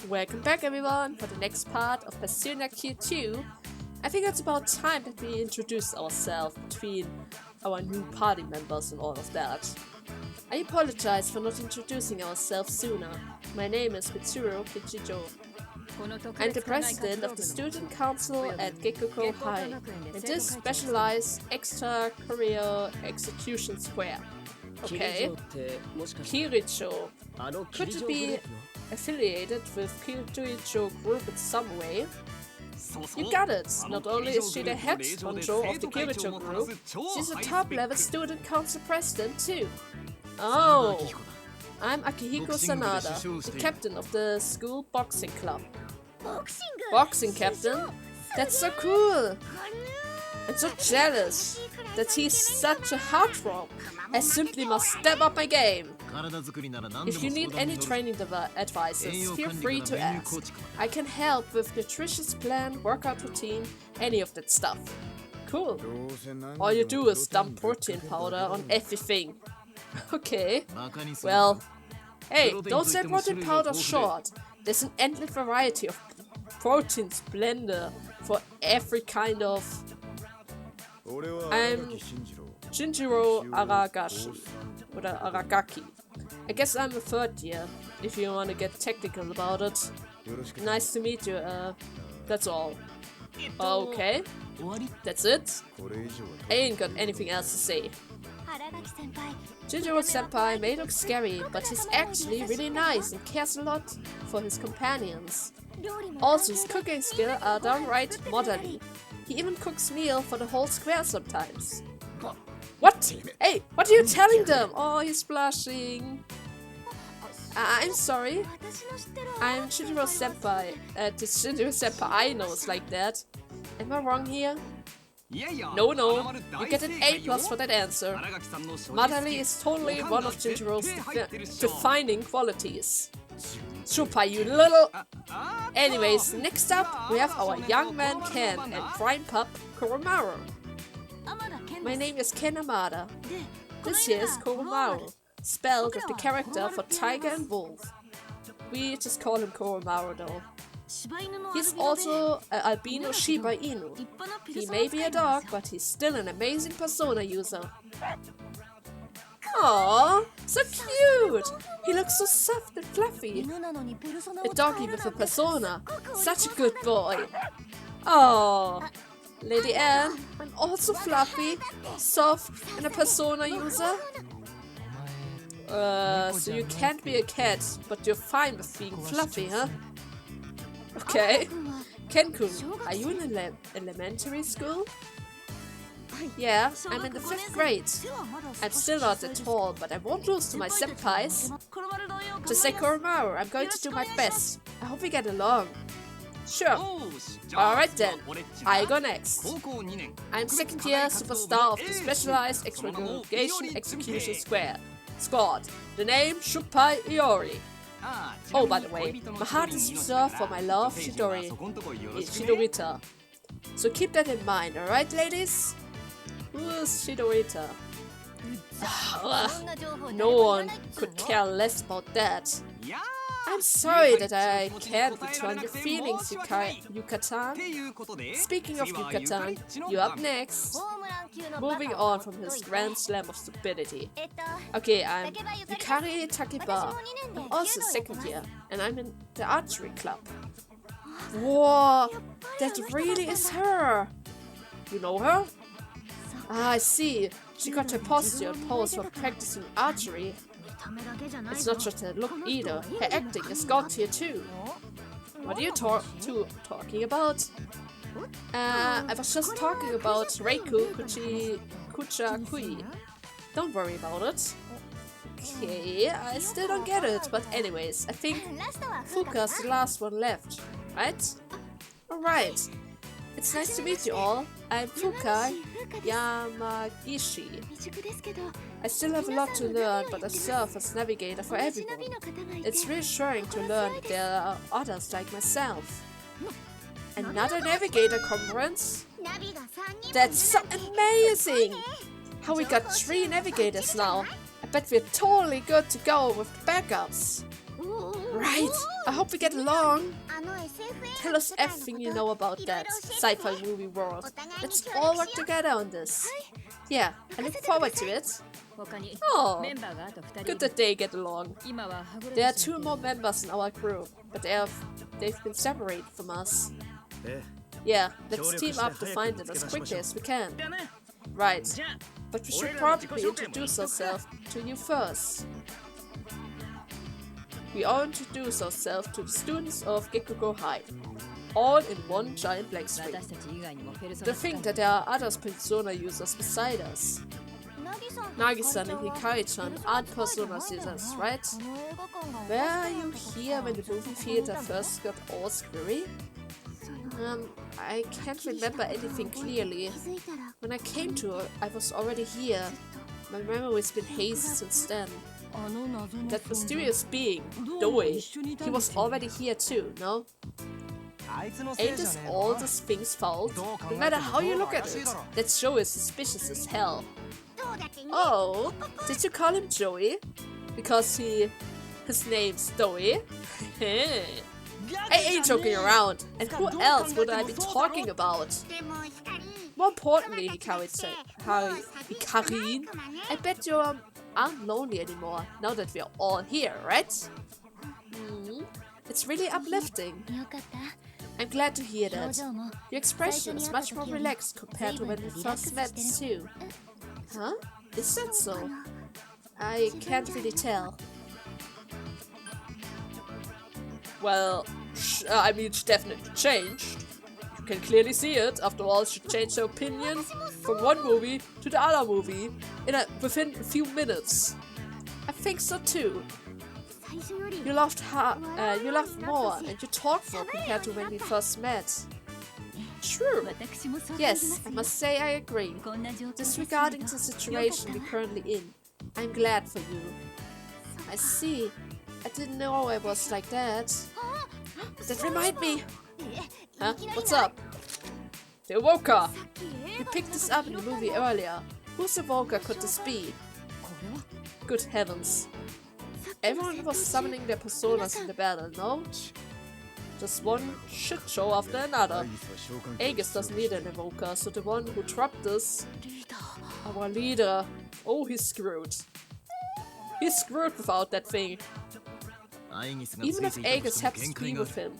Welcome back everyone for the next part of Persona Q2. I think it's about time that we introduce ourselves between our new party members and all of that. I apologize for not introducing ourselves sooner. My name is Mitsuru Kichijo. I'm the president of the student council at Gekoko Rhei, and this specialized extra-career execution square. Okay, Kirijo. Could you be affiliated with Kirijo group in some way? You got it! Not only is she the head honcho of the Kirijo group, she's a top-level student council president too. Oh! I'm Akihiko Sanada, the captain of the school boxing club. Boxing captain? That's so cool! I'm so jealous that he's such a heartthrob. I simply must step up my game. If you need any training advices, feel free to ask. I can help with nutritious plan, workout routine, any of that stuff. Cool. All you do is dump protein powder on everything. Okay. Well, hey, don't sell protein powder short. There's an endless variety of protein blender for every kind of... I'm Shinjiro Aragashi. Or Aragaki. I guess I'm a third year, if you want to get technical about it. Nice to meet you, that's all. Okay, that's it? I ain't got anything else to say. Shinjiro-senpai may look scary, but he's actually really nice and cares a lot for his companions. Also, his cooking skills are downright motherly. He even cooks meal for the whole square sometimes. What? Hey, what are you telling them? Oh, he's blushing. I'm sorry. I'm Shinjiro-senpai. The Shinjiro-senpai I know is like that. Am I wrong here? No, you get an A+ for that answer. Motherly is totally one of Shinjiro's defining qualities. Super, you little... Anyways, next up, we have our young man Ken and crime pup Koromaru. My name is Ken Amada. This here is Koromaru, spelled with the character for tiger and wolf. We just call him Koromaru though. He's also an albino Shiba Inu. He may be a dog, but he's still an amazing Persona user. Aww, so cute! He looks so soft and fluffy. A doggy with a Persona. Such a good boy. Aww. Lady Anne, I'm also fluffy, soft, and a Persona user. So you can't be a cat, but you're fine with being fluffy, huh? Okay. Ken-kun, are you in elementary school? Yeah, I'm in the 5th grade. I'm still not that tall, but I won't lose to my senpais. To say Koromaru, I'm going to do my best. I hope we get along. Sure. Alright then, I go next. I'm 2nd year superstar of the specialized extragregation execution squad. The name Shuppai Iori. Oh, by the way, my heart is reserved for my love, Shidorita. So keep that in mind, alright ladies? Who is Shidorita? No one could care less about that. I'm sorry that I can't return your feelings, Yucatan. Speaking of Yucatan, you're up next. Moving on from his grand slam of stupidity. Okay, I'm Yukari Takiba. I'm also 2nd year, and I'm in the archery club. Whoa, that really is her. You know her? Ah, I see. She got her posture and pose for practicing archery. It's not just her look either, her acting is god tier too. What are you talking about? I was just talking about Reiku Kuchakui. Don't worry about it. Okay, I still don't get it, but anyways, I think Fuka's the last one left, right? Alright. It's nice to meet you all. I'm Fuka Yamagishi. I still have a lot to learn, but I serve as navigator for everyone. It's reassuring to learn that there are others like myself. Another navigator conference? That's so amazing! How we got 3 navigators now. I bet we're totally good to go with the backups. Right! I hope we get along! Tell us everything you know about that sci-fi movie world. Let's all work together on this. Yeah, I look forward to it. Oh, good that they get along. There are 2 more members in our group, but they've been separated from us. Yeah, let's team up to find them as quickly as we can. Right, but we should probably introduce ourselves to you first. We all introduce ourselves to the students of Gekugo High, all in one giant black screen. To think that there are other Persona users beside us. Nagi-san and Hikari-chan aren't Persona users, right? Were you here when the movie theater first got all scary? I can't remember anything clearly. When I came to it, I was already here. My memory's been hazy since then. That mysterious being, Doi, he was already here too, no? Ain't this all this thing's fault? No matter how you look at it, that show is suspicious as hell. Oh, did you call him Joey? Because his name's Doi? I ain't joking around, and who else would I be talking about? More importantly, Hikari, I bet you aren't lonely anymore, now that we're all here, right? It's really uplifting. I'm glad to hear that. Your expression is much more relaxed compared to when we first met too. Huh? Is that so? I can't really tell. Well, I mean, she definitely changed. You can clearly see it. After all, she changed her opinion from one movie to the other movie within a few minutes. I think so too. You laughed more and you talked more compared to when we first met. True. Yes, I must say I agree. Disregarding the situation we're currently in, I'm glad for you. I see. I didn't know I was like that. That remind me. Huh? What's up? The Evoker! We picked this up in the movie earlier. Whose Evoker could this be? Good heavens. Everyone was summoning their personas in the battle, no? Just one shit show after another. Aegis doesn't need an Evoker, so the one who dropped this, our leader, oh, he's screwed. He's screwed without that thing. Even if Aegis happens to be with him,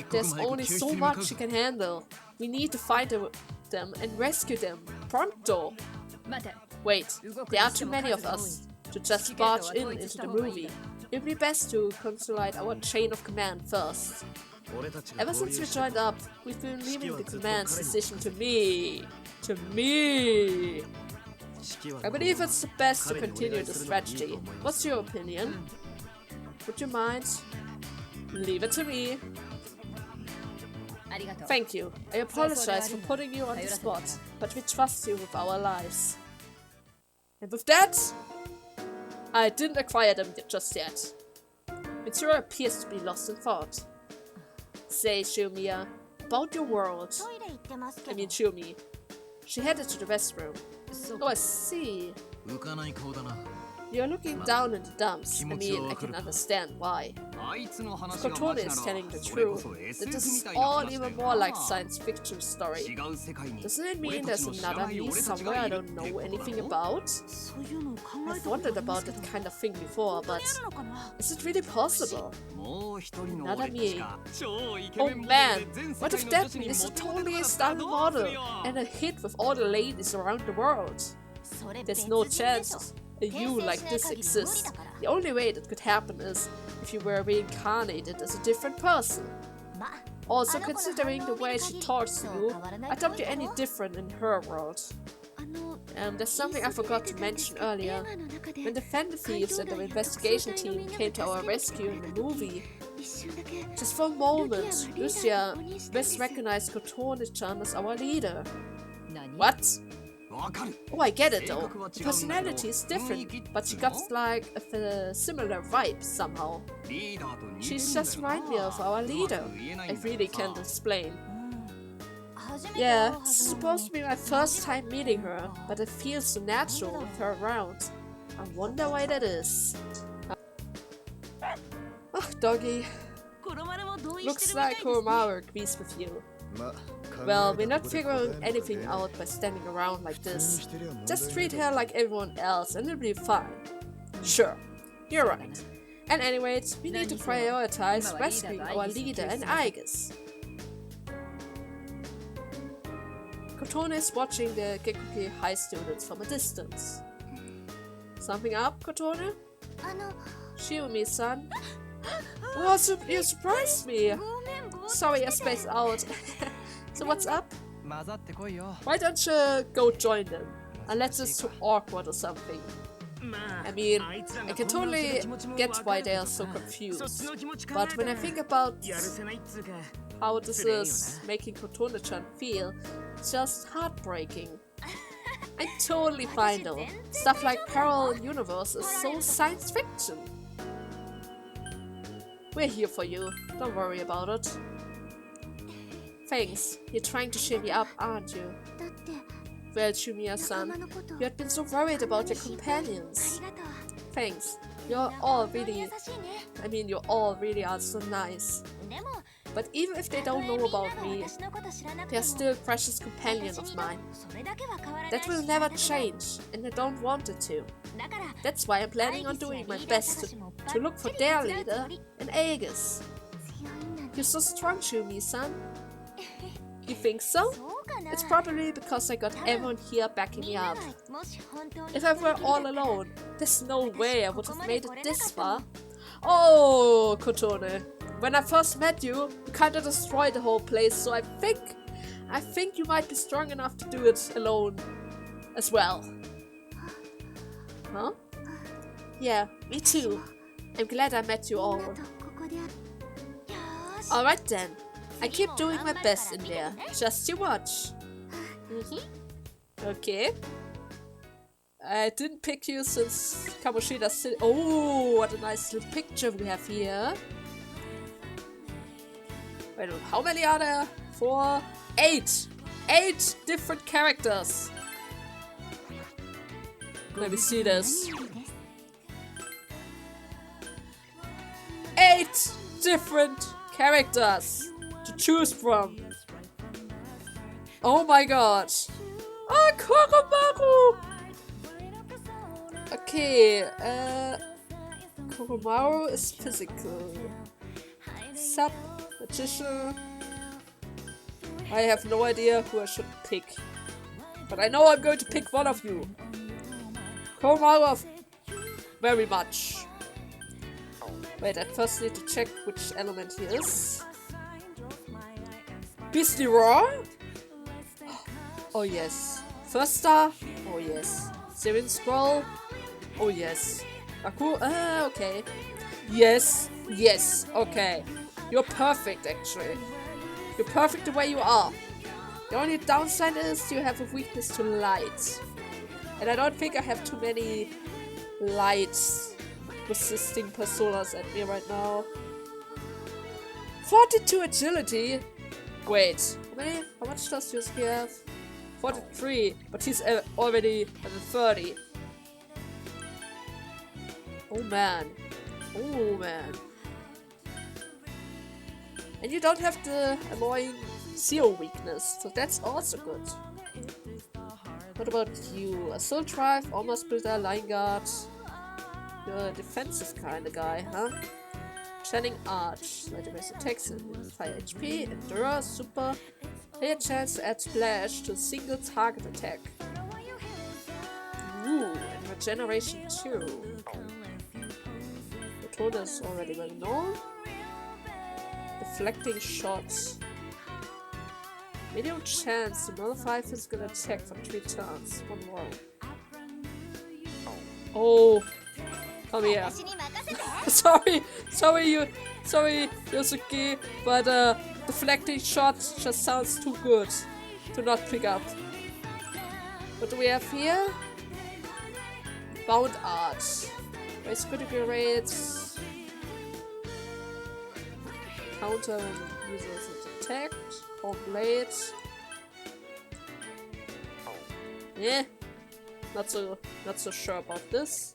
there's only so much he can handle. We need to find them and rescue them. Pronto! Wait, there are too many of us to just barge into the movie. It would be best to consolidate our chain of command first. Ever since we joined up, we've been leaving the command's decision to me. To me! I believe it's the best to continue the strategy. What's your opinion? Would you mind? Leave it to me. Thank you. I apologize for putting you on the spot, but we trust you with our lives. And with that, I didn't acquire them just yet. Mitsuru appears to be lost in thought. Say, Shumia, about your world. I mean Shumi. She headed to the restroom. Oh, I see. You're looking down in the dumps. I mean, I can understand why. If Kotone is telling the truth, then this is all even more like a science fiction story. Doesn't it mean there's another me somewhere I don't know anything about? I've wondered about that kind of thing before, but is it really possible? Another me. Oh man, what if that me is a totally style model and a hit with all the ladies around the world? There's no chance a you like this exists. The only way that could happen is if you were reincarnated as a different person. Also, considering the way she talks to you, I doubt you're any different in her world. There's something I forgot to mention earlier. When the Fender Thieves and the investigation team came to our rescue in the movie, just for a moment, Lucia misrecognized Kotone-chan as our leader. What? Oh, I get it though. The personality is different, but she got like a similar vibe somehow. She just reminds me of our leader. I really can't explain. Yeah, this is supposed to be my first time meeting her, but it feels so natural with her around. I wonder why that is. Oh, doggy. Looks like Koromaru agrees with you. Well, we're not figuring anything out by standing around like this. Just treat her like everyone else and it'll be fine. Sure, you're right. And anyways, we need to prioritize rescuing our leader and Aigis. Kotone is watching the Gekuki High students from a distance. Something up, Kotone? Shiumi-san? Oh, you surprised me! Sorry, I spaced out. So what's up? Why don't you go join them? Unless it's too awkward or something. I mean, I can totally get why they are so confused. But when I think about how this is making Kotone-chan feel, it's just heartbreaking. I'm totally fine though. Stuff like parallel universe is so science fiction. We're here for you. Don't worry about it. Thanks. You're trying to cheer me up, aren't you? Well, Shumia-san, you had been so worried about your companions. Thanks. You're all really are so nice. But even if they don't know about me, they're still a precious companion of mine. That will never change, and I don't want it to. That's why I'm planning on doing my best to look for their leader and Aegis. You're so strong, Shumi-san. You think so? It's probably because I got everyone here backing me up. If I were all alone, there's no way I would have made it this far. Oh, Kotone. When I first met you, you kinda destroyed the whole place, so I think you might be strong enough to do it alone as well. Huh? Yeah, me too. I'm glad I met you all. Alright then. I keep doing my best in there. Just you watch. Okay. I didn't pick you since Kamoshida's still. Oh, what a nice little picture we have here. Wait, how many are there? 4, 8. 8 different characters. Let me see this. 8 different characters to choose from. Oh my god. Oh, Koromaru! Okay, Koromaru is physical. Sub Magician. I have no idea who I should pick. But I know I'm going to pick one of you. Koromaru very much. Wait, I first need to check which element he is. Beastly Roar? Oh yes. First star? Oh yes. Siren Scroll? Oh yes. Aku? Okay. Yes. Yes. Okay. You're perfect actually. You're perfect the way you are. The only downside is you have a weakness to light. And I don't think I have too many lights resisting personas at me right now. 42 agility? Wait, how much does Yusuke have? 43, but he's already at 30. Oh man. Oh man. And you don't have the annoying zero weakness, so that's also good. What about you? Assault Drive, Armor Splitter, Line Guard. You're a defensive kind of guy, huh? Channing Arch, light base attacks and fire HP, Endure, Super. Higher chance to add Splash to a single target attack. Ooh, and Regeneration 2. The total is already well known. Deflecting shots. Medium chance to nullify physical attack for 3 turns. One more. Oh, come here. sorry, Yosuke, but deflecting shots just sounds too good to not pick up. What do we have here? Bound Art. Raise critical rates. Counter when user is attacked. Core blades. Yeah. Not so sure about this.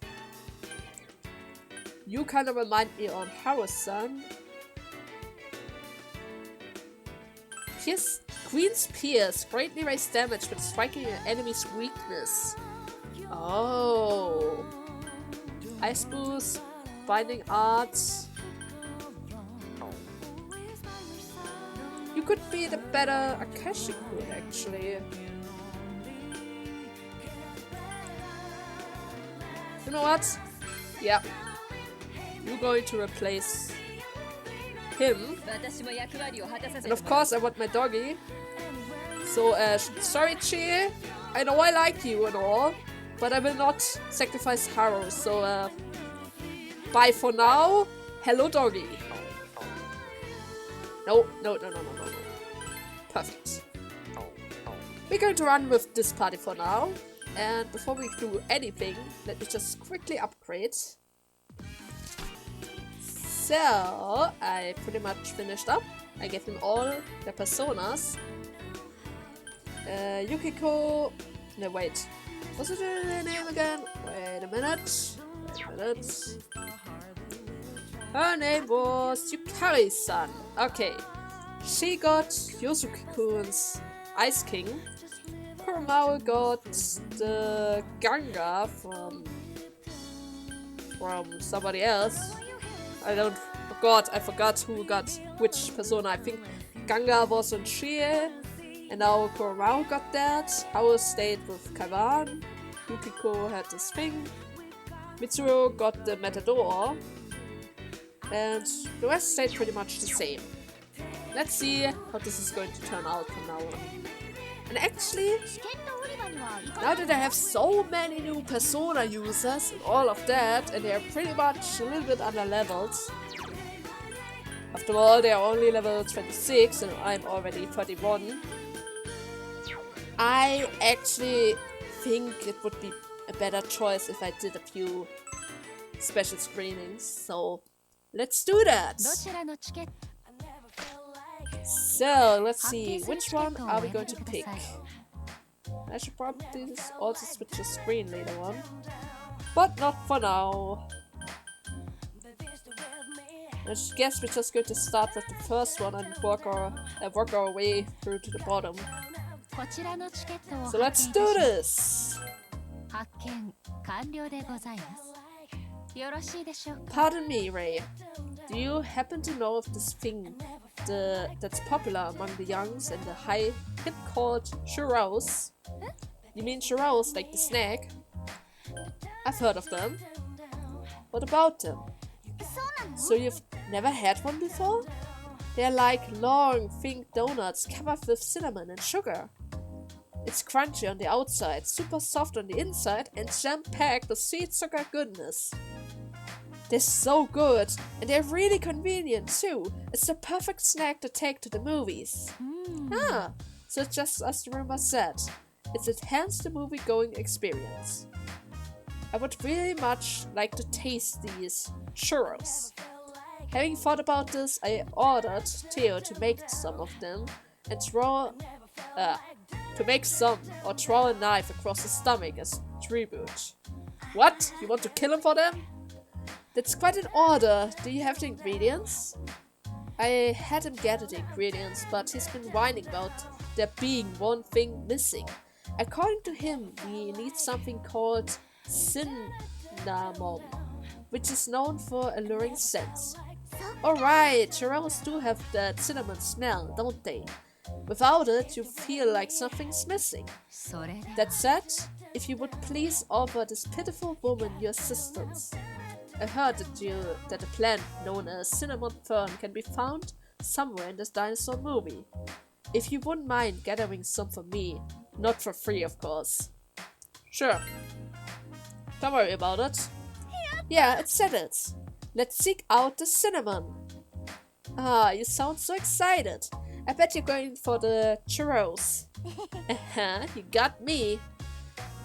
You kind of remind me on Harrison. His Queen's Pierce greatly raise damage when striking an enemy's weakness. Oh. Ice Boost, Binding Arts. You could be the better Akashic Rune, actually. You know what? Yeah. You're going to replace him. And of course I want my doggy. So, sorry Chi, I know I like you and all, but I will not sacrifice Haru, so bye for now. Hello doggy. No. Perfect. We're going to run with this party for now. And before we do anything, let me just quickly upgrade. So, I pretty much finished up. I gave them all their personas. Yukiko... No, wait. What's her name again? Wait a minute. Her name was Yukari-san. Okay. She got Yosuke-kun's Ice King. Kuromao got the Ganga from somebody else. I forgot who got which persona. I think Ganga was on Shie, and now Kuromao got that. Hao stayed with Kavan. Yukiko had this thing. Mitsuru got the Matador. And the rest stayed pretty much the same. Let's see how this is going to turn out from now on. And actually, now that I have so many new Persona users and all of that, and they are pretty much a little bit under-leveled. After all, they are only level 26 and I'm already 31. I actually think it would be a better choice if I did a few special screenings, so let's do that! So, let's see, which one are we going to pick? I should probably also switch the screen later on, but not for now. I guess we're just going to start with the first one and work our way through to the bottom. So let's do this! Pardon me, Rhei. Do you happen to know of this thing that's popular among the youngs and the high hit called churros? You mean churros like the snack? I've heard of them. What about them? So you've never had one before? They're like long, thin donuts covered with cinnamon and sugar. It's crunchy on the outside, super soft on the inside, and jam-packed with sweet sugar goodness. They're so good, and they're really convenient too. It's the perfect snack to take to the movies. Ah, so it's just as the rumor said. It's enhanced the movie-going experience. I would really much like to taste these churros. Having thought about this, I ordered Theo to make some of them and throw a knife across his stomach as tribute. What? You want to kill him for them? That's quite an order. Do you have the ingredients? I had him gather the ingredients, but he's been whining about there being one thing missing. According to him, we need something called cinnamon, which is known for alluring scents. Alright, churros do have that cinnamon smell, don't they? Without it, you feel like something's missing. That said, if you would please offer this pitiful woman your assistance. I heard that a plant known as cinnamon fern can be found somewhere in this dinosaur movie. If you wouldn't mind gathering some for me, not for free of course. Sure. Don't worry about it. Yeah, it's settled. Let's seek out the cinnamon. Ah, you sound so excited. I bet you're going for the churros. You got me.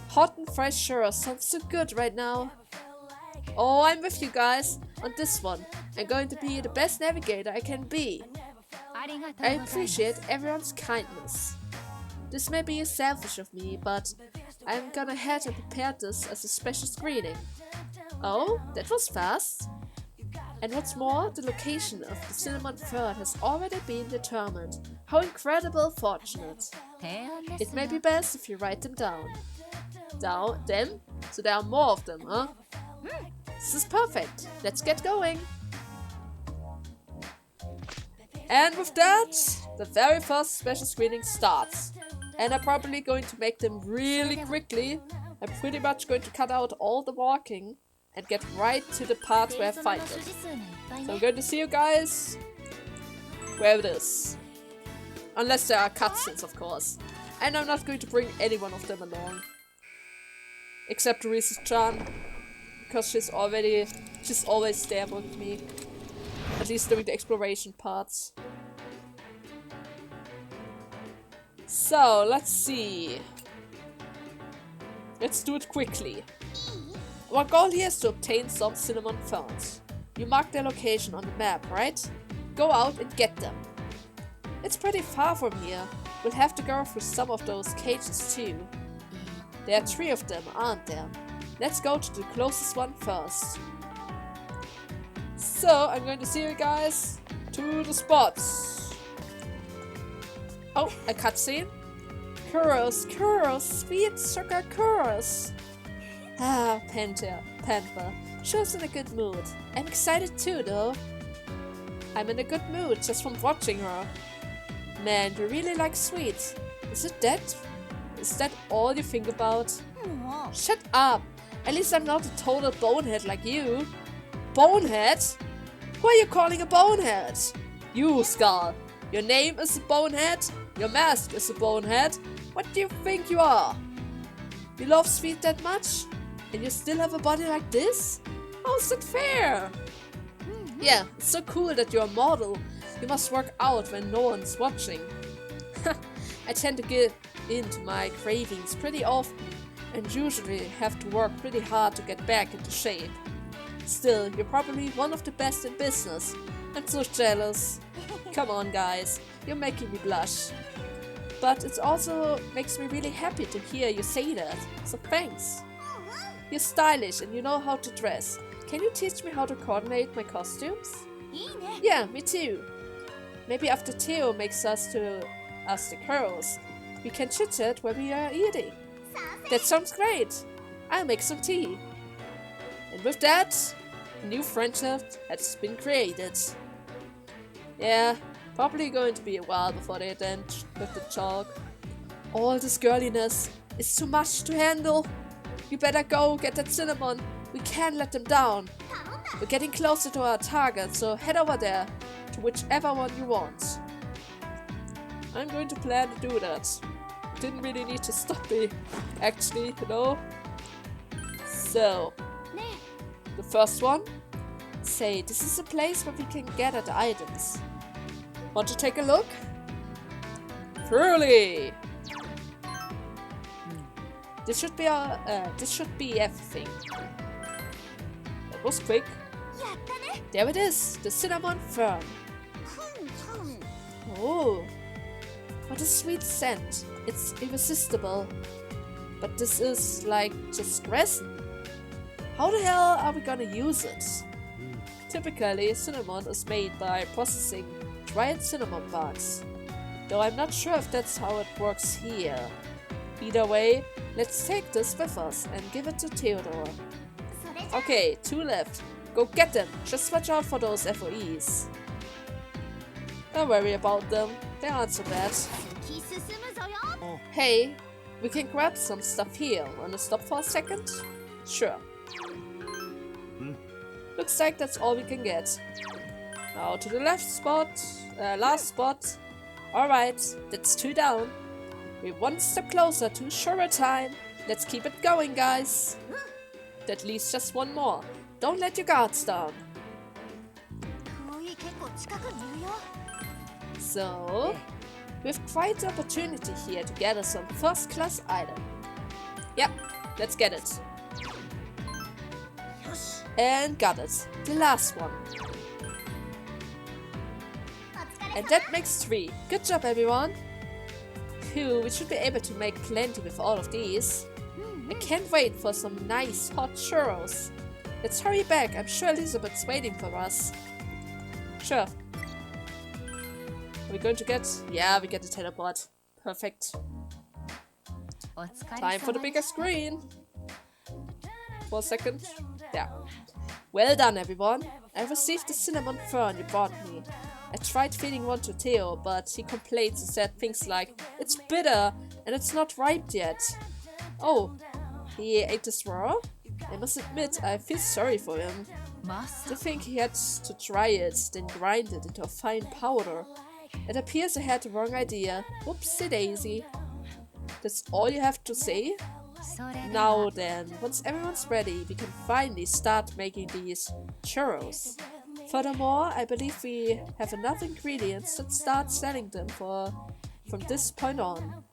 Hot and fresh churros sounds so good right now. Oh, I'm with you guys on this one. I'm going to be the best navigator I can be. I appreciate everyone's kindness. This may be selfish of me, but I'm gonna head and prepare this as a special screening. Oh, that was fast. And what's more, the location of the cinnamon fern has already been determined. How incredible fortunate. It may be best if you write them down. Them? So there are more of them, huh? This is perfect. Let's get going. And with that, the very first special screening starts. And I'm probably going to make them really quickly. I'm pretty much going to cut out all the walking and get right to the part where I find it. So I'm going to see you guys where it is. Unless there are cutscenes, of course. And I'm not going to bring any one of them along. Except Reese's-chan. Because she's always there with me. At least during the exploration parts. So, let's see. Let's do it quickly. Our goal here is to obtain some cinnamon ferns. You mark their location on the map, right? Go out and get them. It's pretty far from here. We'll have to go through some of those cages too. There are 3 of them, aren't there? Let's go to the closest one first. So, I'm going to see you guys to the spots. Oh, a cutscene. Churros, sweet sugar churros. Ah, Panther, shows in a good mood. I'm excited too, though. I'm in a good mood just from watching her. Man, you really like sweets. Is that all you think about? Shut up! At least I'm not a total bonehead like you. Bonehead? Who are you calling a bonehead? You, Skull. Your name is a bonehead? Your mask is a bonehead? What do you think you are? You love sweet that much? And you still have a body like this? How's that fair? Yeah, it's so cool that you're a model. You must work out when no one's watching. I tend to give in to my cravings pretty often and usually have to work pretty hard to get back into shape. Still, you're probably one of the best in business. I'm so jealous. Come on, guys, you're making me blush. But it also makes me really happy to hear you say that, so thanks. You're stylish and you know how to dress. Can you teach me how to coordinate my costumes? Yeah, me too. Maybe after Theo makes us the churros, we can chit-chat while we are eating. That sounds great. I'll make some tea. And with that, a new friendship has been created. Yeah, probably going to be a while before they end with the talk. All this girliness is too much to handle. You better go get that cinnamon. We can't let them down. We're getting closer to our target, so head over there to whichever one you want. I'm going to plan to do that. Didn't really need to stop me, actually, you know. So, the first one. Say, this is a place where we can gather the items. Want to take a look? Truly! This should be everything. That was quick. There it is, the cinnamon fern. Oh, what a sweet scent. It's irresistible. But this is like just resin. How the hell are we gonna use it? Typically, cinnamon is made by processing dried cinnamon bugs. Though I'm not sure if that's how it works here. Either way, let's take this with us and give it to Theodore. Okay, 2 left. Go get them. Just watch out for those FOEs. Don't worry about them. They aren't so bad. Hey, we can grab some stuff here. Wanna stop for a second? Sure. Looks like that's all we can get. Now to the last spot. Alright, that's 2 down. We're 1 step closer to Shura time. Let's keep it going, guys. That leaves just 1 more. Don't let your guards down. So, we have quite the opportunity here to gather some first-class item. Yep, let's get it. And got it. The last one. And that makes 3. Good job, everyone. Phew, we should be able to make plenty with all of these. I can't wait for some nice hot churros. Let's hurry back. I'm sure Elizabeth's waiting for us. Sure. Are we going to get... Yeah, we get a teleport. Perfect. Time for the bigger screen. For a second. Yeah. Well done, everyone. I received the cinnamon fern you brought me. I tried feeding one to Theo, but he complained and said things like, "It's bitter and it's not ripe yet." Oh, he ate this raw? I must admit, I feel sorry for him. To think he had to dry it, then grind it into a fine powder. It appears I had the wrong idea. Whoopsie daisy. That's all you have to say? Now then, once everyone's ready, we can finally start making these churros. Furthermore, I believe we have enough ingredients to start selling them from this point on.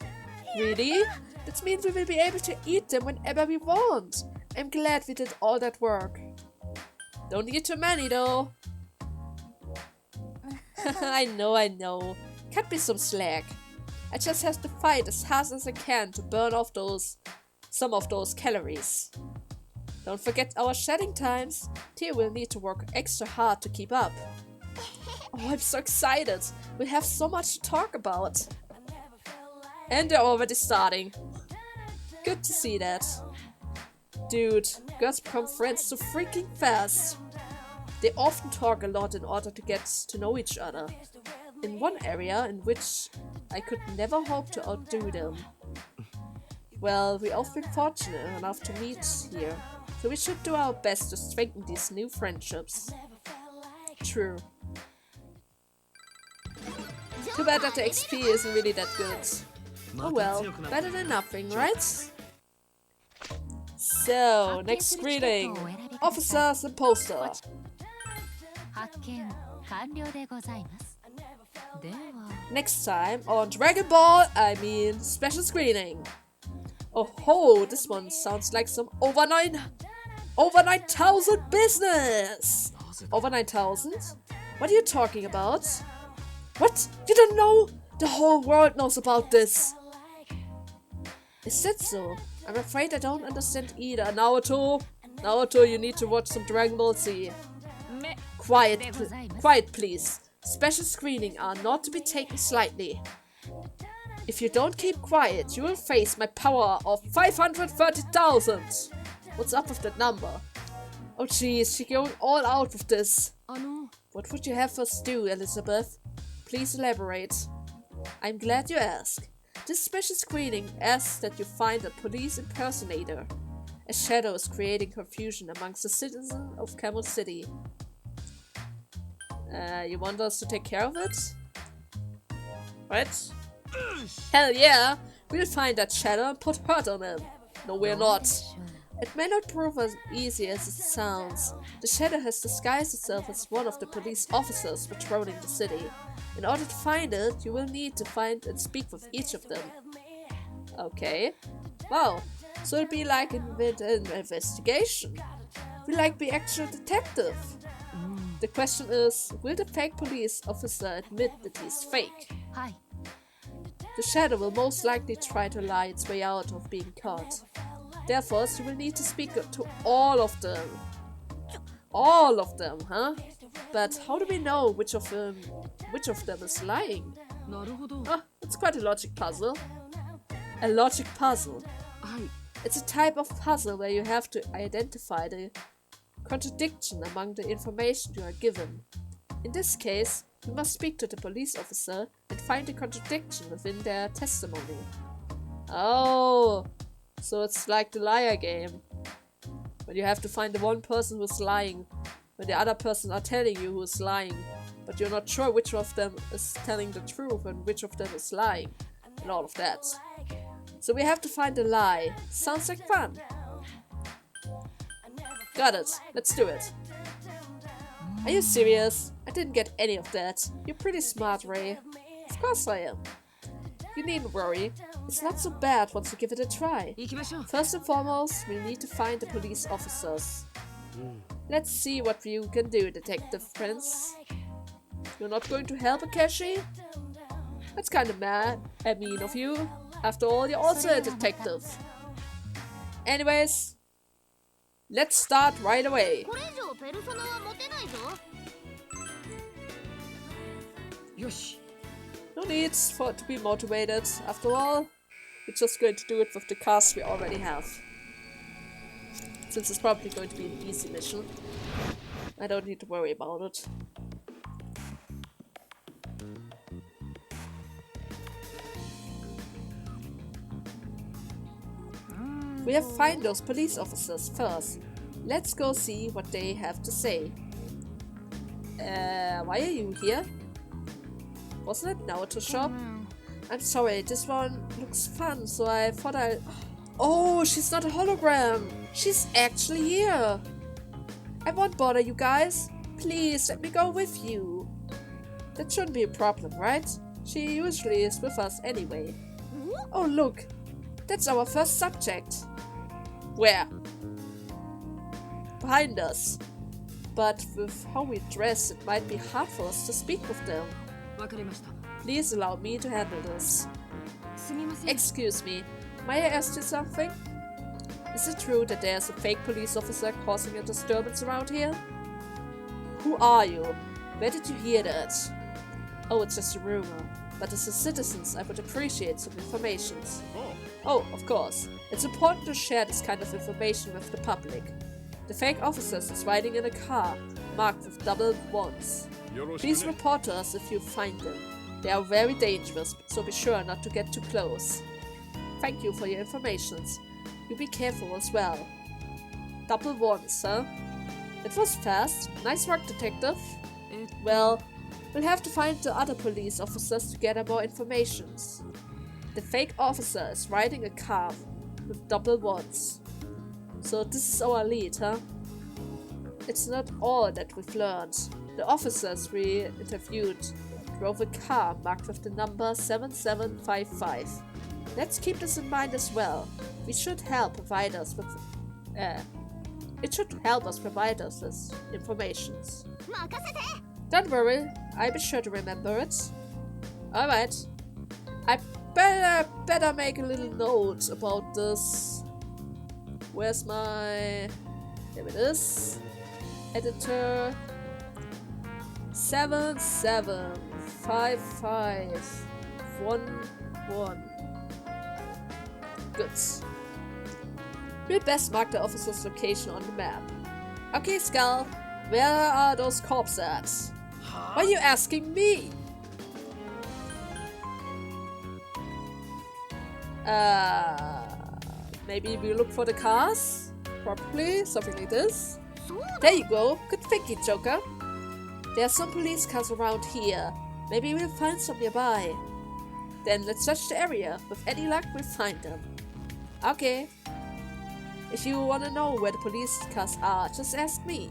Really? That means we will be able to eat them whenever we want. I'm glad we did all that work. Don't need too many though. I know. Cut me some slack. I just have to fight as hard as I can to burn off some of those calories. Don't forget our shedding times. Theo will need to work extra hard to keep up. Oh, I'm so excited. We'll have so much to talk about. And they're already starting. Good to see that. Dude, girls become friends so freaking fast. They often talk a lot in order to get to know each other. In one area in which I could never hope to outdo them. Well, we have been fortunate enough to meet here, so we should do our best to strengthen these new friendships. True. Too bad that the XP isn't really that good. Oh well, better than nothing, right? So, next greeting. Officers and poster. Next time on Dragon Ball, special screening. Oh ho, this one sounds like some over 9,000 business! Over 9,000? What are you talking about? What? You don't know? The whole world knows about this! Is that so? I'm afraid I don't understand either. Naoto, you need to watch some Dragon Ball Z. Quiet please. Special screening are not to be taken slightly. If you don't keep quiet, you will face my power of 530,000. What's up with that number? Oh jeez, she's going all out with this. What would you have us do, Elizabeth? Please elaborate. I'm glad you asked. This special screening asks that you find a police impersonator. A shadow is creating confusion amongst the citizens of Camel City. You want us to take care of it? What? Hell yeah! We'll find that shadow and put hurt on him. No, we're not. It may not prove as easy as it sounds. The shadow has disguised itself as one of the police officers patrolling the city. In order to find it, you will need to find and speak with each of them. Okay. Wow. So it'll be like an investigation. We like the actual detective. The question is, will the fake police officer admit that he's fake? The shadow will most likely try to lie its way out of being caught. Therefore, you will need to speak to all of them. All of them, huh? But how do we know which of them is lying? Ah, it's quite a logic puzzle. A logic puzzle. It's a type of puzzle where you have to identify the contradiction among the information you are given. In this case, you must speak to the police officer and find the contradiction within their testimony. Oh, so it's like the liar game. When you have to find the one person who's lying, when the other person are telling you who's lying, but you're not sure which of them is telling the truth and which of them is lying, and all of that. So we have to find a lie. Sounds like fun. Got it. Let's do it. Are you serious? I didn't get any of that. You're pretty smart, Rhei. Of course I am. You needn't worry. It's not so bad once you give it a try. First and foremost, we'll need to find the police officers. Let's see what you can do, Detective Prince. You're not going to help Akeshi? That's kind of mean of you. After all, you're also a detective. Anyways, Let's start right away. これ以上ペルソナは持てないぞ。よし。 No need for to be motivated. After all, we're just going to do it with the cast we already have. Since it's probably going to be an easy mission, I don't need to worry about it. We have to find those police officers first. Let's go see what they have to say. Why are you here? Wasn't it an auto shop? I'm sorry, this one looks fun, so I thought I... Oh, she's not a hologram! She's actually here! I won't bother you guys. Please, let me go with you. That shouldn't be a problem, right? She usually is with us anyway. Oh, look! That's our first subject. Where? Behind us. But with how we dress, it might be hard for us to speak with them. Please allow me to handle this. Excuse me, may I ask you something? Is it true that there's a fake police officer causing a disturbance around here? Who are you? Where did you hear that? Oh, it's just a rumor. But as a citizen, I would appreciate some information. Oh, of course. It's important to share this kind of information with the public. The fake officer is riding in a car, marked with double ones. Please report to us if you find them. They are very dangerous, so be sure not to get too close. Thank you for your information. You be careful as well. Double ones, huh? It was fast. Nice work, detective. Well, we'll have to find the other police officers to gather more information. The fake officer is riding a car with double ones. So this is our lead, huh? It's not all that we've learned. The officers we interviewed drove a car marked with the number 7755. Let's keep this in mind as well. We should help provide us with... it should help us provide us with information. Don't worry, I'll be sure to remember it. Alright. I better make a little note about this. Where's my... There it is. Editor. 775511. Good. We'll best mark the officer's location on the map. Okay, Skull. Where are those cops at? Why are you asking me? Maybe we look for the cars? Probably, something like this. There you go. Good thinking, Joker. There are some police cars around here. Maybe we'll find some nearby. Then let's search the area. With any luck, we'll find them. Okay. If you want to know where the police cars are, just ask me.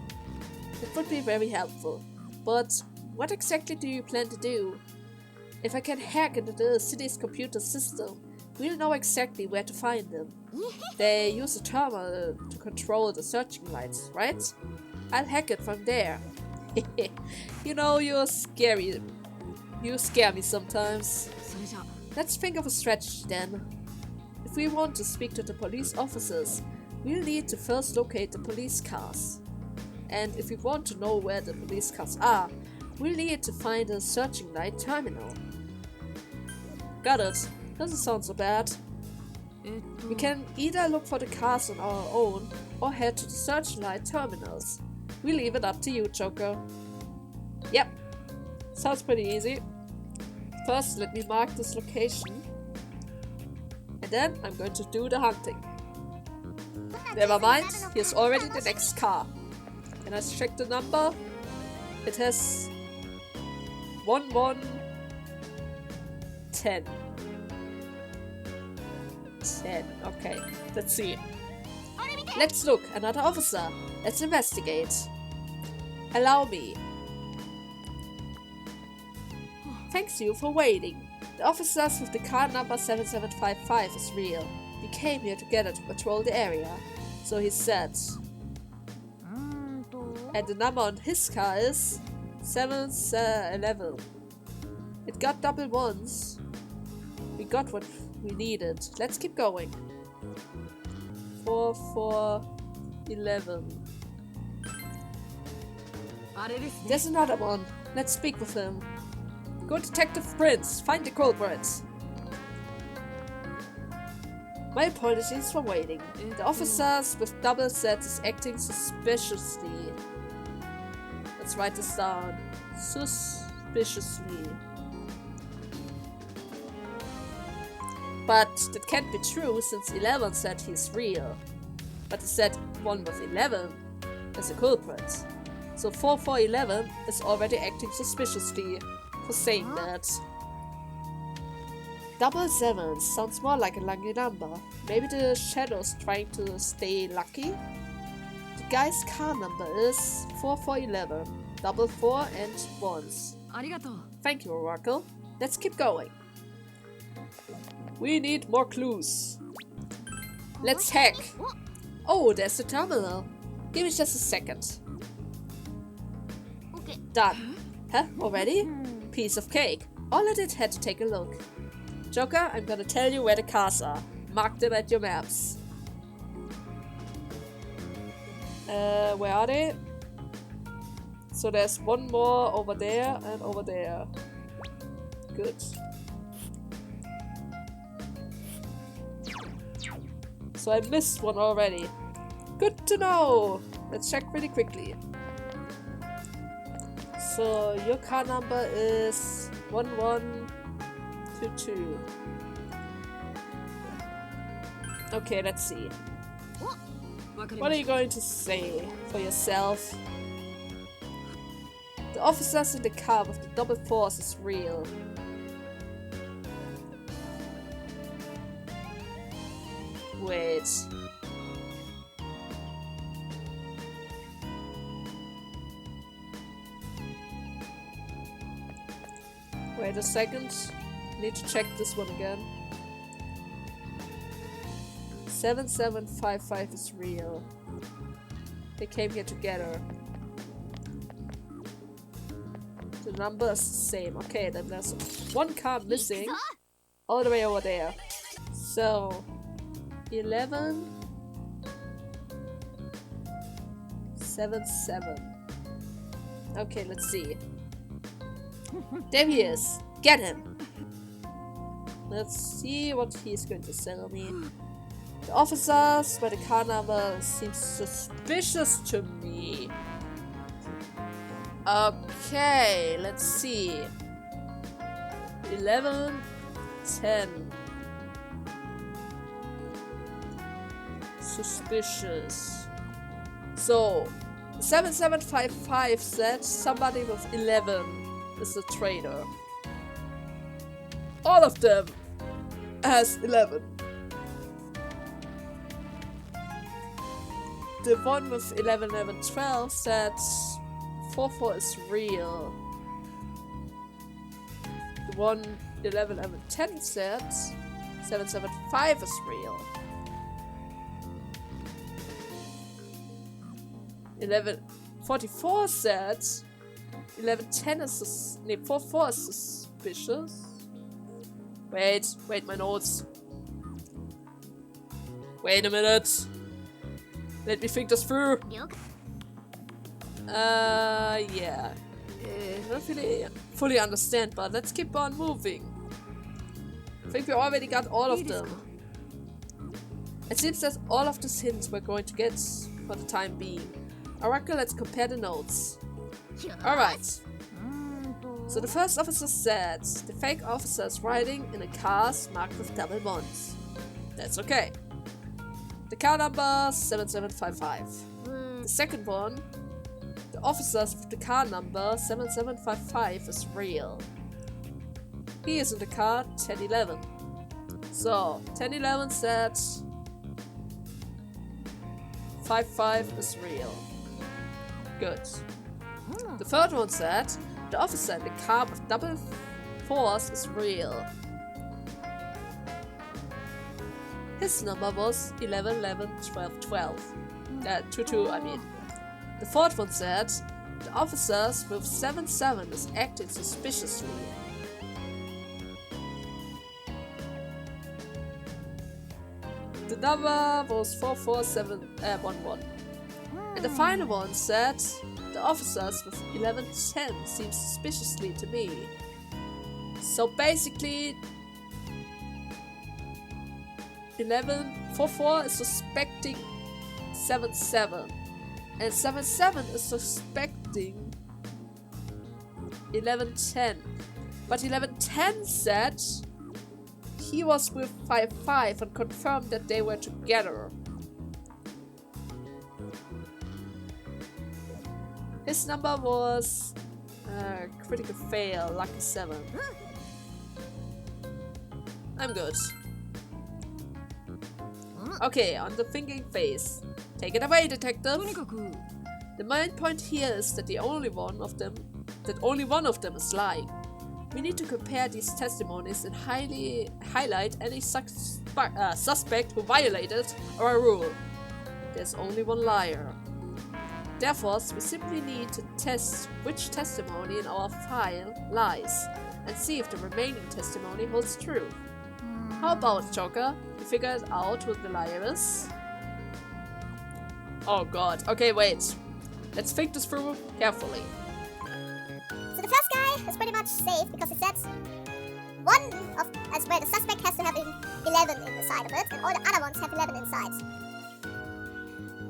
It would be very helpful. But what exactly do you plan to do? If I can hack into the city's computer system, we'll know exactly where to find them. They use a terminal to control the searching lights, right? I'll hack it from there. You know, you're scary. You scare me sometimes. Let's think of a strategy then. If we want to speak to the police officers, we'll need to first locate the police cars. And if we want to know where the police cars are, we'll need to find a searching light terminal. Got it. Doesn't sound so bad. We can either look for the cars on our own or head to the searching light terminals. We leave it up to you, Joker. Yep. Sounds pretty easy. First, let me mark this location. And then I'm going to do the hunting. Never mind, here's already the next car. Can I check the number? It has 1110. 10. Okay, let's see. Let's look, another officer. Let's investigate. Allow me. Thanks you for waiting. The officers with the car number 7755 is real. We came here together to patrol the area. So he said. And the number on his car is 711. It got double ones. We got what we needed. Let's keep going. 4, 4, 11. There's another one. Let's speak with him. Go Detective Prince, find the culprits. My apologies for waiting. The officers with double sets is acting suspiciously. Let's write this down. Suspiciously. But that can't be true since 11 said he's real. But he said one with 11 is a culprit. So 4411 is already acting suspiciously for saying that. Double 7 sounds more like a lucky number. Maybe the shadow's trying to stay lucky? The guy's car number is 4411. Double 4 and 1s. Thank you, Oracle. Let's keep going. We need more clues. Let's hack. Oh, there's the terminal. Give me just a second. Done. Huh? Already? Piece of cake. All I did had to take a look. Joker, I'm gonna tell you where the cars are. Mark them at your maps. Where are they? So there's one more over there and over there. Good. So I missed one already. Good to know! Let's check really quickly. So your car number is 1122. Okay, let's see. What are you going to say for yourself? The officers in the car with the double force is real. Wait. Wait a second. Need to check this one again. 7755 is real. They came here together. The number is the same. Okay, then there's one car missing. All the way over there. So 11 77. Okay, let's see. There he is. Get him. Let's see what he's going to sell me. The officers by the car number seems suspicious to me. Okay, let's see. 11 10. Suspicious. So 7755 said somebody with 11 is a traitor. All of them has 11. The one with 11, 11, 12 said 44 is real. The one 11, 11, 10 said 775 is real. 1144 said 1110 is 44 is suspicious. Wait, my notes. Wait a minute. Let me think this through. Yeah. Not really fully understand, but let's keep on moving. I think we already got all of them. It seems that all of these hints we're going to get for the time being. Oracle, let's compare the notes. Alright. So the first officer said the fake officer is riding in a car marked with double ones. That's okay. The car number 7755. The second one, the officers with the car number 7755 is real. He is in the car 1011. So 1011 said 55 is real. Good. The third one said the officer in the car with double force is real. His number was 11, 11, 12, 12. 22, I mean. The fourth one said the officers with 7, 7 is acting suspiciously. The number was 44711. And the final one said, the officers with 1110 seem suspiciously to me. So basically, 1144 is suspecting 77. And 77 is suspecting 1110. But 1110 said he was with 55 and confirmed that they were together. His number was critical fail, lucky 7. I'm good. Okay, on the thinking phase. Take it away, detective. The main point here is that only one of them is lying. We need to compare these testimonies and highlight any suspect who violated our rule. There's only one liar. Therefore, we simply need to test which testimony in our file lies, and see if the remaining testimony holds true. How about Joker? You figured out who the liar is? Oh god. Okay, wait. Let's think this through carefully. So the first guy is pretty much safe because it says the suspect has to have 11 inside of it, and all the other ones have 11 inside.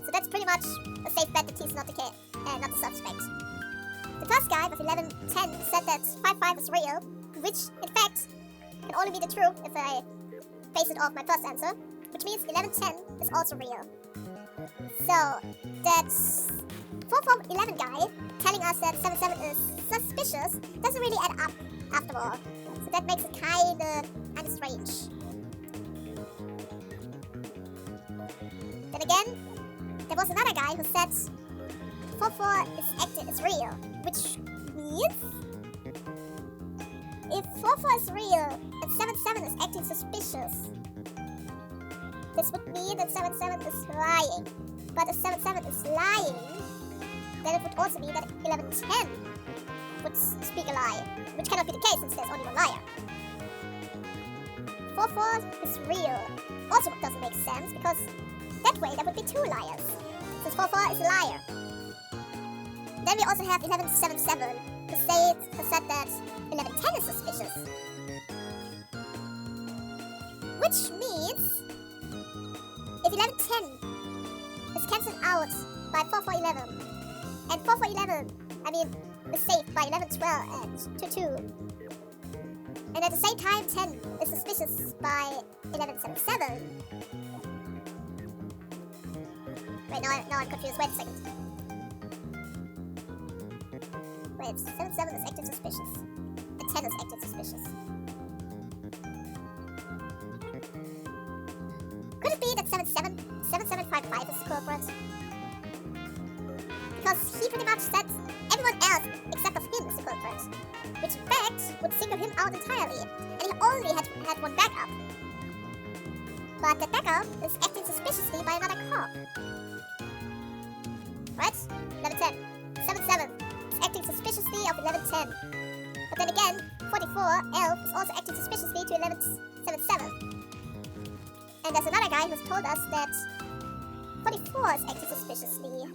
So that's pretty much a safe bet that he's not the suspect. The first guy with 1110 said that 55 is real, which in fact can only be the truth if I base it off my first answer, which means 1110 is also real. So that's 411 guy telling us that 77 is suspicious doesn't really add up after all. So that makes it kinda strange. Then again, there was another guy who said 44 is real, which means if 44 is real and 77 is acting suspicious, this would mean that 77 is lying. But if 77 is lying, then it would also mean that 1110 would speak a lie, which cannot be the case since there's only one liar. 44 is real also doesn't make sense because that way there would be 2 liars, since 44 is a liar. Then we also have 1177 who said that 1110 is suspicious, which means if 1110 is cancelled out by 4411, and 4411, is saved by 1112 and 22, and at the same time 10 is suspicious by 1177. Wait, now I'm confused. Wait a second. Wait, 77 is acting suspicious, and 10 is acting suspicious. Could it be that 7755 is the culprit? Because he pretty much said everyone else except of him is the culprit, which in fact would single him out entirely, and he only had one backup. But that backup is acting suspiciously by another cop. Right? 1110. 77 is acting suspiciously of 1110. But then again, 44 Elf is also acting suspiciously to 1177. And there's another guy who's told us that 44 is acting suspiciously.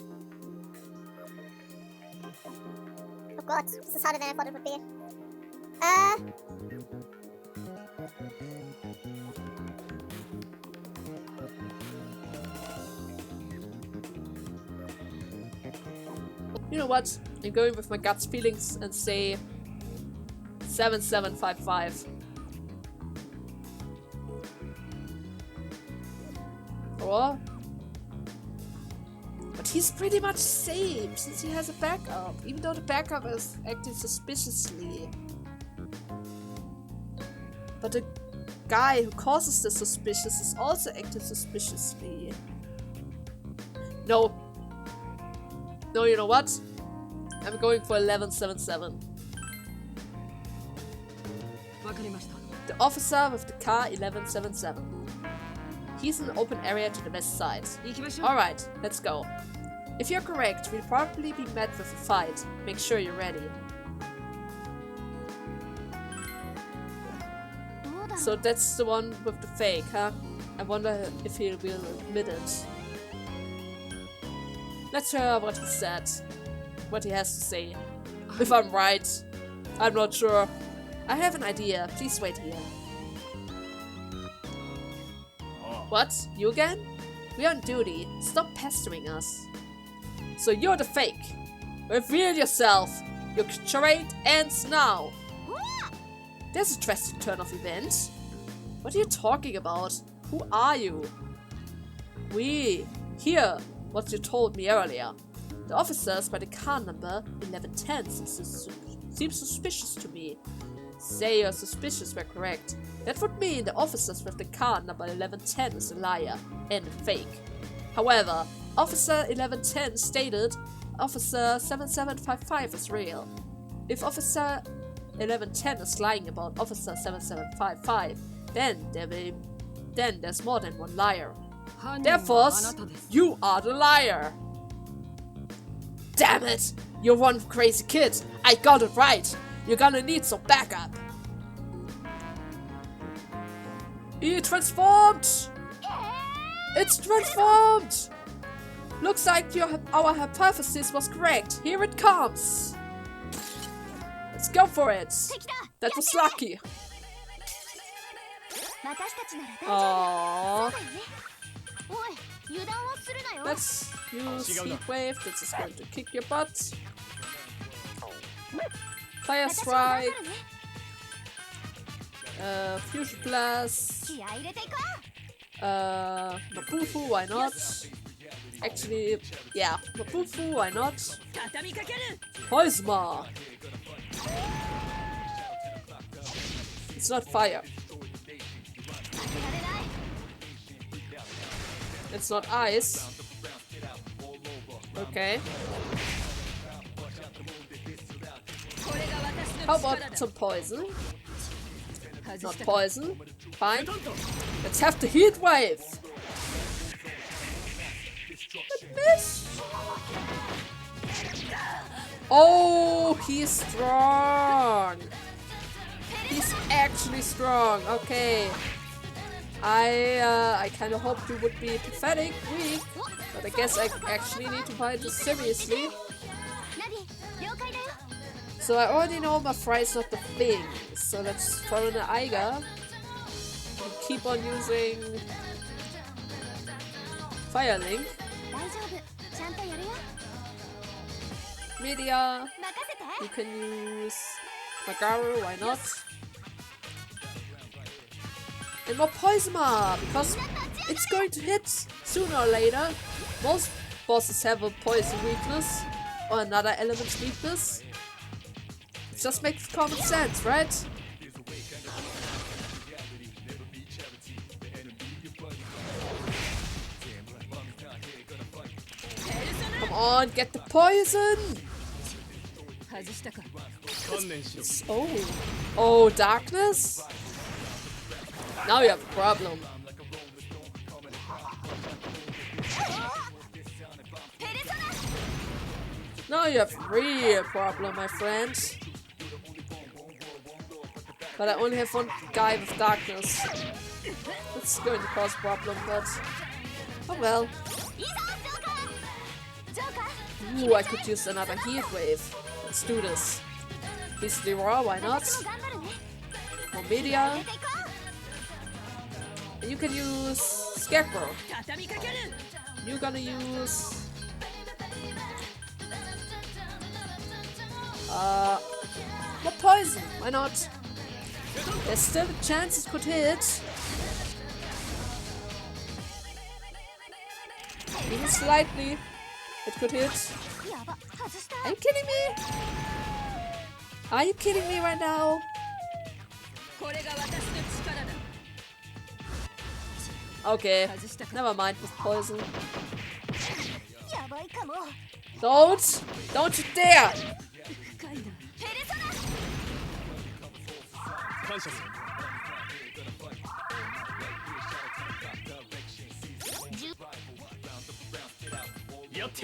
Oh god, this is harder than I thought it would be. You know what? I'm going with my gut's feelings and say 7755. Or? But he's pretty much safe since he has a backup, even though the backup is acting suspiciously. But the guy who causes the suspicious is also acting suspiciously. No. No, you know what? I'm going for 1177. The officer with the car 1177. He's in an open area to the west side. Alright, let's go. If you're correct, we'll probably be met with a fight. Make sure you're ready. So that's the one with the fake, huh? I wonder if he will admit it. Let's hear what he said. What he has to say. If I'm right. I'm not sure. I have an idea. Please wait here. What? You again? We're on duty. Stop pestering us. So you're the fake. Reveal yourself. Your charade ends now. There's a drastic turn of events. What are you talking about? Who are you? We hear what you told me earlier. The officers by the car number 1110 seem suspicious to me. Say your suspicions were correct. That would mean the officers with the car number 1110 is a liar and a fake. However, Officer 1110 stated Officer 7755 is real. If Officer 1110 is lying about Officer 7755, then there's more than one liar. Therefore, you are the liar. Damn it! You're one crazy kid. I got it right. You're gonna need some backup. It transformed! It's transformed! Looks like our hypothesis was correct. Here it comes. Let's go for it. That was lucky. Aww. Let's use Heat Wave. This is going to kick your butt. Fire Strike. Fusion Blast. Mabufu, why not? Actually, yeah, Mabufu, why not? Poisma. It's not fire. It's not ice. Okay. How about some poison? Not poison. Fine. Let's have the heat wave. Miss. Oh, he's strong. He's actually strong. Okay. I kind of hoped you would be pathetic, weak, but I guess I actually need to fight this seriously. So I already know my fry's not the thing, so let's throw in the Eiger and keep on using Fire Link. Media, you can use Magaru, why not? And more Poisma, because it's going to hit sooner or later. Most bosses have a poison weakness or another element's weakness. It just makes common sense, right? Come on, get the poison! Oh, darkness? Now you have a problem. Now you have a real problem, my friend. But I only have one guy with darkness. It's going to cause a problem, but oh well. Ooh, I could use another heat wave. Let's do this. Beast Leroy, why not? More media. And you can use Scarecrow. You're gonna use more poison, why not? There's still a chance it could hit. Even slightly, it could hit. Are you kidding me? Are you kidding me right now? Okay, never mind with poison. Don't you dare!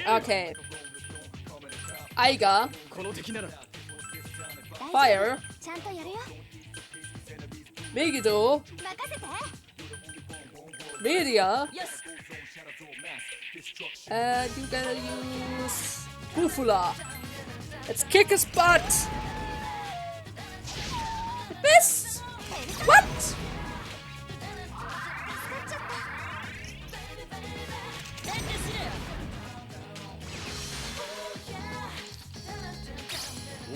Okay. Aiga. Fire. Megiddo. Media. And you're gonna use Bufula. Let's kick his butt! Missed! What?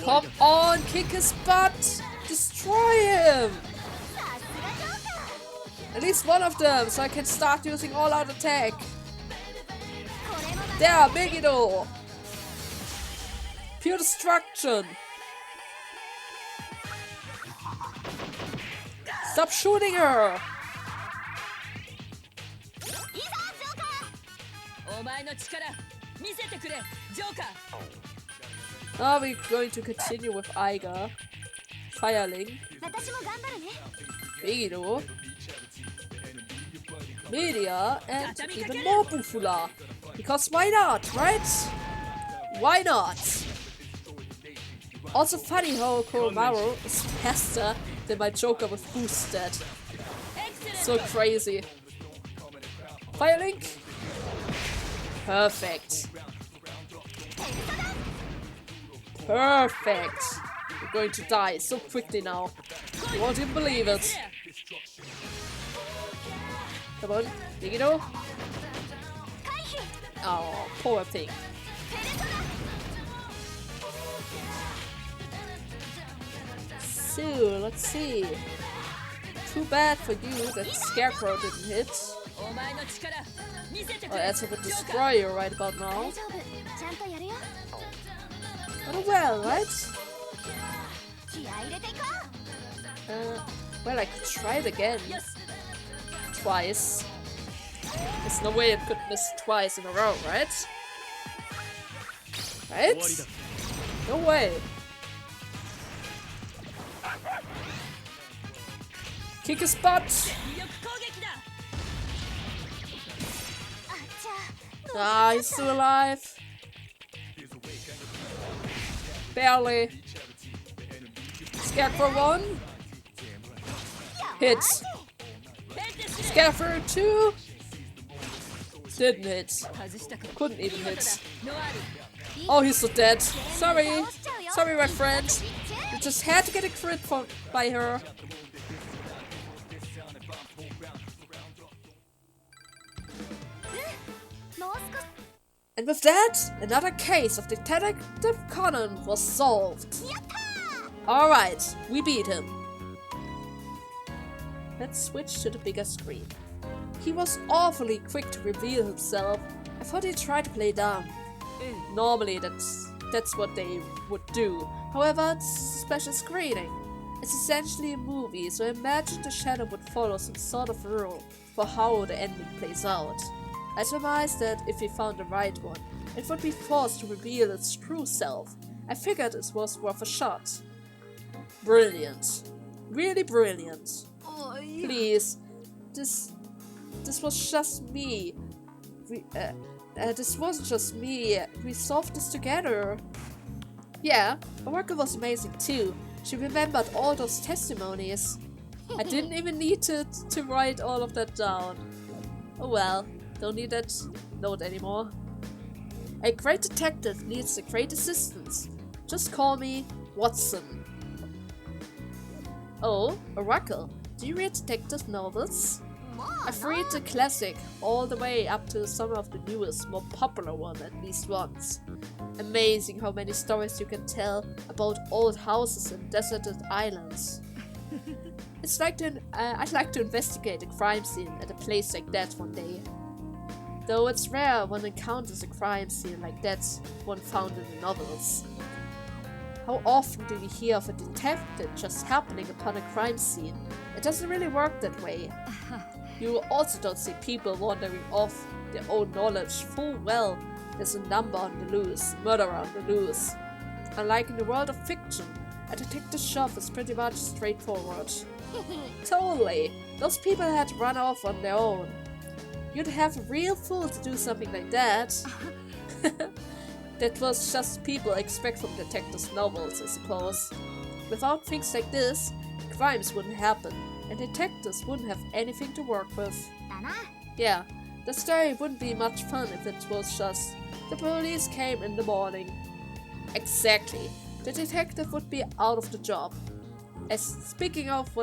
Come on, kick his butt! Destroy him! At least one of them, so I can start using all-out attack. There, Megiddo! Pure destruction! Stop shooting her! Now we're going to continue with Aiga, Firelink, Megiddo, Media, and even more Bufula. Because why not, right? Why not? Also funny how Koromaru is faster than my Joker with boosted. So crazy. Firelink? Perfect. Perfect. We're going to die so quickly now. You won't even believe it. Come on, Megiddo. Oh, poor thing. So, let's see. Too bad for you that Scarecrow didn't hit. Oh, that's a bit destroyer right about now. But well, right? Well, I could try it again. Twice. There's no way it could miss twice in a row, right? Right? No way. Kick his butt! Ah, he's still alive. Barely. Scarecrow 1. Hit. Scarecrow 2. Didn't hit. Couldn't even hit. Oh, he's so dead. Sorry. Sorry, my friend. You just had to get a crit by her. And with that, another case of Detective Conan was solved. Alright, we beat him. Let's switch to the bigger screen. He was awfully quick to reveal himself. I thought he tried to play dumb. Normally that's what they would do. However, it's a special screening. It's essentially a movie, so imagine the shadow would follow some sort of rule for how the ending plays out. I surmised that if we found the right one, it would be forced to reveal its true self. I figured it was worth a shot. Brilliant. Really brilliant. Please. This was just me. This wasn't just me. We solved this together. Yeah, Oracle was amazing too. She remembered all those testimonies. I didn't even need to write all of that down. Oh well. Don't need that note anymore. A great detective needs a great assistant. Just call me Watson. Oh, Oracle, do you read detective novels? I've read the classic all the way up to some of the newest, more popular one at least once. Amazing how many stories you can tell about old houses and deserted islands. It's like I'd like to investigate a crime scene at a place like that one day. Though it's rare one encounters a crime scene like that one found in the novels. How often do we hear of a detective just happening upon a crime scene? It doesn't really work that way. You also don't see people wandering off their own knowledge full well there's a number on the loose, murderer on the loose. Unlike in the world of fiction, a detective's job is pretty much straightforward. Totally! Those people had to run off on their own. You'd have a real fool to do something like that. That was just people expect from detectives' novels, I suppose. Without things like this, crimes wouldn't happen, and detectives wouldn't have anything to work with. Yeah, The story wouldn't be much fun if it was just the police came in the morning. Exactly. The detective would be out of the job. As speaking of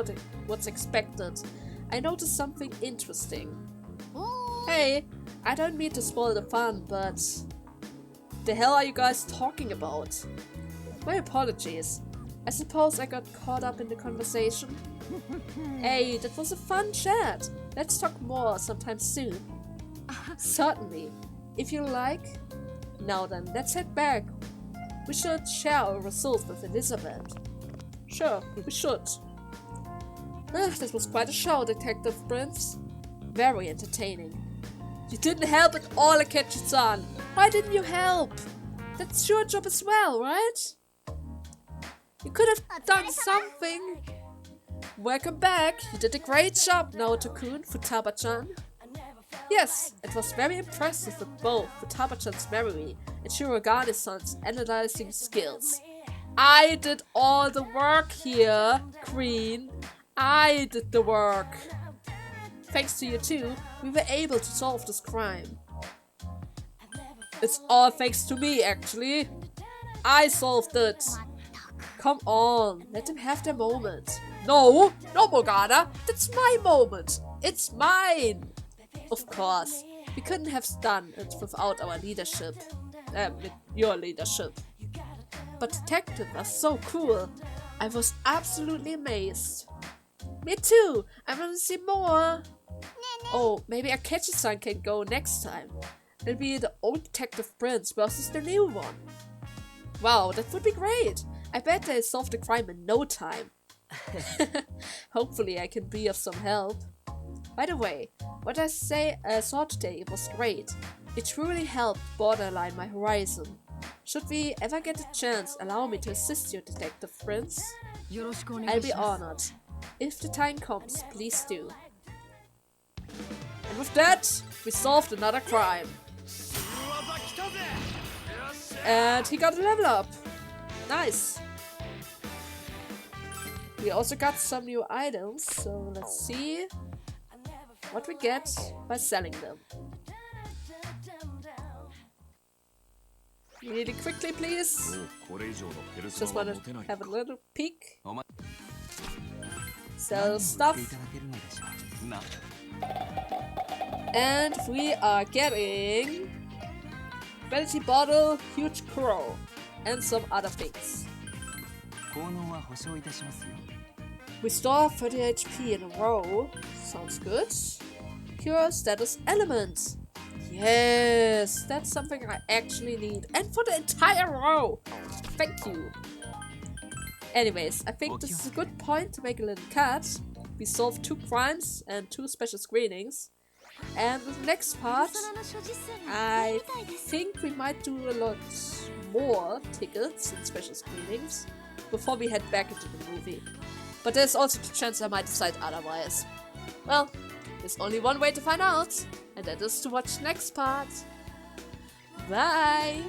what's expected, I noticed something interesting. Hey, I don't mean to spoil the fun, but the hell are you guys talking about? My apologies. I suppose I got caught up in the conversation. Hey, that was a fun chat. Let's talk more sometime soon. Certainly. If you like. Now then, let's head back. We should share our results with Elizabeth. Sure, we should. This was quite a show, Detective Prince. Very entertaining. You didn't help at all, Akechi-san. Why didn't you help? That's your job as well, right? You could have done something. Welcome back. You did a great job, Naoto-kun, Futaba-chan. Yes, it was very impressive with both Futaba-chan's memory and Shirogane-san's analyzing skills. I did all the work here, Queen. I did the work. Thanks to you two, we were able to solve this crime. It's all thanks to me, actually. I solved it. Come on, let them have their moment. No, Morgana, that's my moment. It's mine. Of course, we couldn't have done it without our leadership. With your leadership. But Detective was so cool. I was absolutely amazed. Me too. I want to see more. Oh, maybe Akechi-san can go next time. It'll be the old Detective Prince versus the new one. Wow, that would be great. I bet they'll solve the crime in no time. Hopefully I can be of some help. By the way, what I saw today was great. It truly helped borderline my horizon. Should we ever get a chance, allow me to assist you, Detective Prince? I'll be honored. If the time comes, please do. And with that, we solved another crime. And he got a level up. Nice. We also got some new items, so let's see what we get by selling them. Really quickly, please. Just want to have a little peek. Sell stuff. And we are getting vanity bottle, huge crow, and some other things. Restore 30 HP in a row. Sounds good. Cure status element. Yes, that's something I actually need. And for the entire row. Thank you. Anyways, I think this is a good point to make a little cut. We solved 2 crimes and 2 special screenings. And with the next part, I think we might do a lot more tickets and special screenings before we head back into the movie. But there's also the chance I might decide otherwise. Well, there's only one way to find out, and that is to watch the next part. Bye!